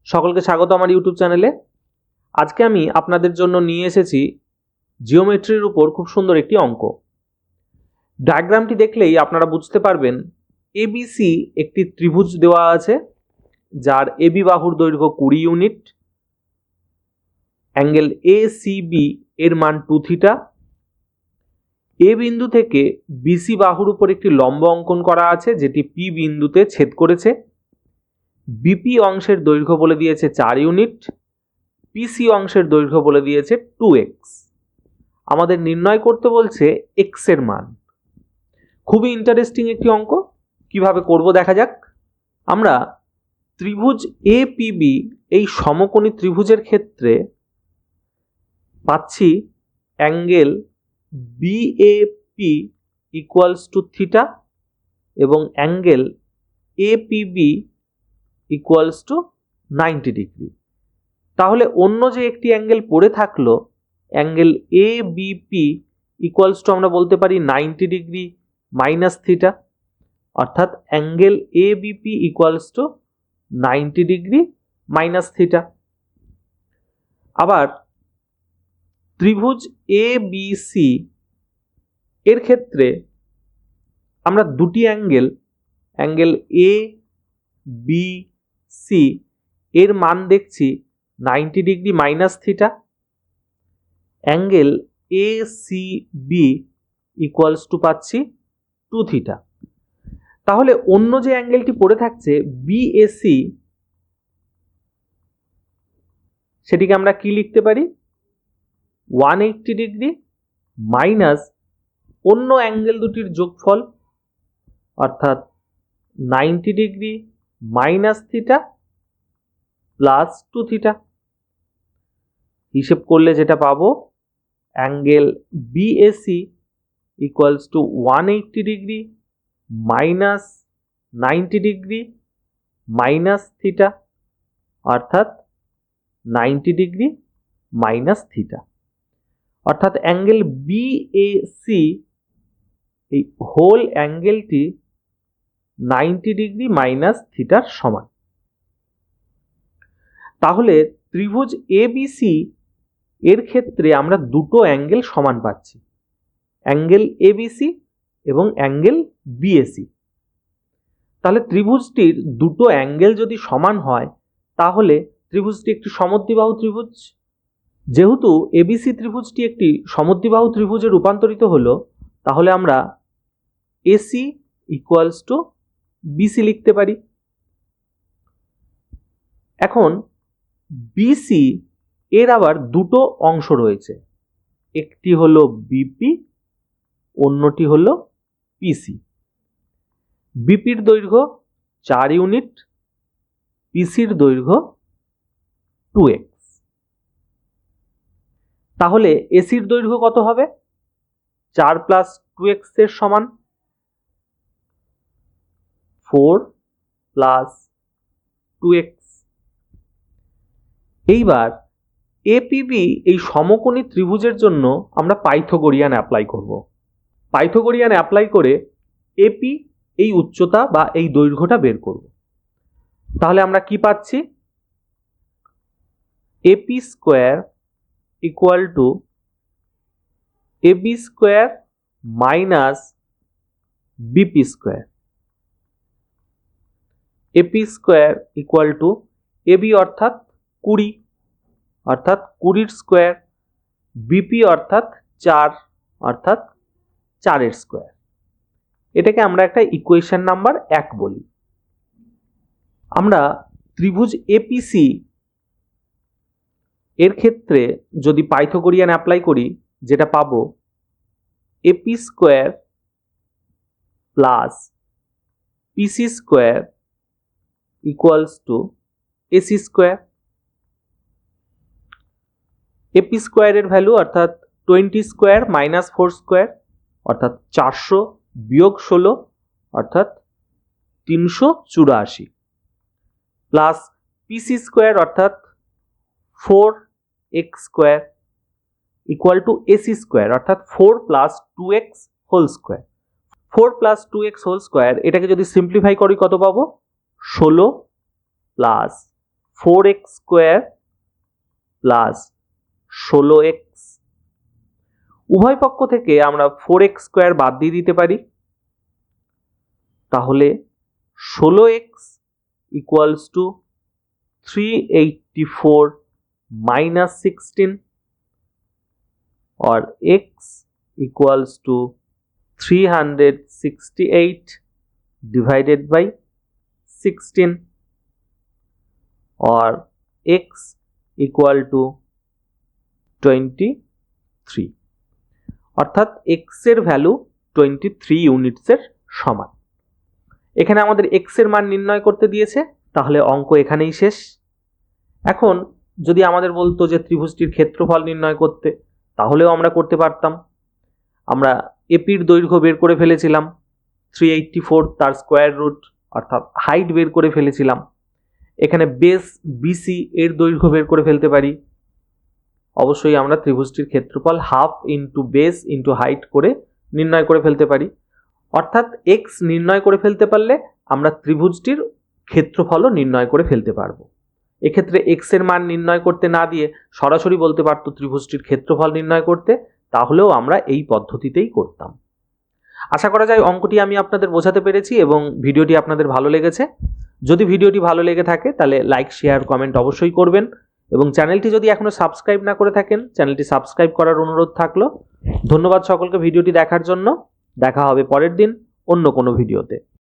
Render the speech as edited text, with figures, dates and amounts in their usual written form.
সকলকে স্বাগত আমার ইউটিউব চ্যানেলে। আজকে আমি আপনাদের জন্য নিয়ে এসেছি জিওমেট্রির উপর খুব সুন্দর একটি অঙ্ক। ডায়াগ্রামটি দেখলেই আপনারা বুঝতে পারবেন এবিসি একটি ত্রিভুজ দেওয়া আছে, যার এবি বাহুর দৈর্ঘ্য 20 ইউনিট, অ্যাঙ্গেল এসিবি এর মান 2 থিটা। এ বিন্দু থেকে বিসি বাহুর উপর একটি লম্ব অঙ্কন করা আছে, যেটি পি বিন্দুতে ছেদ করেছে। বিপি অংশের দৈর্ঘ্য বলে দিয়েছে 4 ইউনিট, পিসি অংশের দৈর্ঘ্য বলে দিয়েছে 2x। আমাদের নির্ণয় করতে বলছে x এর মান। খুবই ইন্টারেস্টিং একটি অঙ্ক, কিভাবে করব দেখা যাক। আমরা ত্রিভুজ এপিবি এই সমকোণী ত্রিভুজের ক্ষেত্রে পাচ্ছি angle BAP equals to theta এবং angle APB equals to 90 degree. তাহলে অন্য যে একটি অ্যাঙ্গেল পড়ে থাকলো, angle A BP equals to আমরা বলতে পারি 90 ডিগ্রি মাইনাস থিটা, অর্থাৎ angle A BP equals to 90 degree minus theta. আবার ত্রিভুজ এ বিসি এর ক্ষেত্রে আমরা দুটি অ্যাঙ্গেল এ বি সি এর মান দেখছি 90 degree minus theta, angle A C B equals to পাচ্ছি 2 থিটা। তাহলে অন্য যে অ্যাঙ্গেলটি পড়ে থাকছে বিএসি, সেটিকে আমরা কি লিখতে পারি? 180 ডিগ্রি মাইনাস অন্য অ্যাঙ্গেল দুটির যোগফল, অর্থাৎ 90 degree minus theta plus 2 theta. হিসেব করলে যেটা পাবো, angle BAC equals to 180 degree minus 90 degree minus theta, অর্থাৎ 90 ডিগ্রি মাইনাস থিটা। অর্থাৎ অ্যাঙ্গেল বিএসি এই হোল অ্যাঙ্গেলটি 90 ডিগ্রি মাইনাস থিটার সমান। তাহলে ত্রিভুজ এবিসি এর ক্ষেত্রে আমরা দুটো অ্যাঙ্গেল সমান পাচ্ছি, অ্যাঙ্গেল এবিসি এবং অ্যাঙ্গেল বিএসি। তাহলে ত্রিভুজটির দুটো অ্যাঙ্গেল যদি সমান হয়, তাহলে ত্রিভুজটি একটি সমদ্বিবাহু ত্রিভুজ। যেহেতু এবিসি ত্রিভুজটি একটি সমদ্বিবাহু ত্রিভুজে রূপান্তরিত হলো, তাহলে আমরা এসি ইকুয়ালস টু বিসি লিখতে পারি। এখন বিসি এর আবার দুটো অংশ রয়েছে, একটি হলো বিপি, অন্যটি হলো পিসি। বিপির দৈর্ঘ্য 4 ইউনিট, পিসির দৈর্ঘ্য 2x। তাহলে এসির দৈর্ঘ্য কত হবে? 4 প্লাস 2x এর সমান 4 প্লাস 2x। এইবার এপিবি এই সমকোণী ত্রিভুজের জন্য আমরা পাইথাগোরিয়ান অ্যাপ্লাই করব। পাইথাগোরিয়ান অ্যাপ্লাই করে এপি এই উচ্চতা বা এই দৈর্ঘ্যটা বের করব। তাহলে আমরা কি পাচ্ছি? AP square equal to AB square minus BP square. AP square equal to AB অর্থাৎ 20, অর্থাৎ 20 স্কোয়ার, বিপি অর্থাৎ 4, অর্থাৎ 4 স্কোয়ার। এটাকে আমরা একটা ইকুয়েশন নাম্বার 1 বলি। আমরা ত্রিভুজ এপিসি এর ক্ষেত্রে যদি পাইথাগোরিয়ান অ্যাপ্লাই করি, যেটা পাবো AP square plus PC square equals to AC square. AP স্কোয়ারের ভ্যালু অর্থাৎ 20 স্কোয়ার মাইনাস 4 স্কোয়ার, অর্থাৎ 400 বিয়োগ 16, অর্থাৎ 384, প্লাস পিসি স্কোয়ার অর্থাৎ 4x square equal to AC square, অর্থাৎ 4 plus 2x whole square. 4 plus 2x whole square, এটাকে যদি simplify করি কত পাবো? 16 plus 4x square plus 16x। উভয় পক্ষ থেকে আমরা 4x স্কোয়ার বাদ দিয়ে দিতে পারি, তাহলে 16x ইকুয়ালস টু 384 minus 16 और x equals to 368 divided by 16 और x equal to 23, অর্থাৎ x এর ভ্যালু 23 ইউনিটসের সমান। এখানে আমাদের x এর মান নির্ণয় করতে দিয়েছে, তাহলে অঙ্ক এখানেই শেষ। এখন যদি আমাদের বলতো যে ত্রিভুজটির ক্ষেত্রফল নির্ণয় করতে, তাহলেও আমরা করতে পারতাম। আমরা এপির দৈর্ঘ্য বের করে ফেলেছিলাম 384, তার স্কোয়ার রুট অর্থাৎ হাইট বের করে ফেলেছিলাম। এখানে বেস বিসি এর দৈর্ঘ্য বের করে ফেলতে পারি। অবশ্যই আমরা ত্রিভুজটির ক্ষেত্রফল half into base into height করে নির্ণয় করে ফেলতে পারি। অর্থাৎ এক্স নির্ণয় করে ফেলতে পারলে আমরা ত্রিভুজটির ক্ষেত্রফলও নির্ণয় করে ফেলতে পারবো। এক্ষেত্রে এক্স এর মান নির্ণয় করতে না দিয়ে সরাসরি বলতে পারতো ত্রিভুজটির ক্ষেত্রফল নির্ণয় করতে, তাহলেও আমরা এই পদ্ধতিতেই করতাম। আশা করা যায় অঙ্কটি আমি আপনাদের বোঝাতে পেরেছি এবং ভিডিওটি আপনাদের ভালো লেগেছে। যদি ভিডিওটি ভালো লেগে থাকে তাহলে লাইক, শেয়ার, কমেন্ট অবশ্যই করবেন এবং চ্যানেলটি যদি এখনো সাবস্ক্রাইব না করে থাকেন চ্যানেলটি সাবস্ক্রাইব করার অনুরোধ থাকলো। ধন্যবাদ সকলকে ভিডিওটি দেখার জন্য। দেখা হবে পরের দিন অন্য কোনো ভিডিওতে।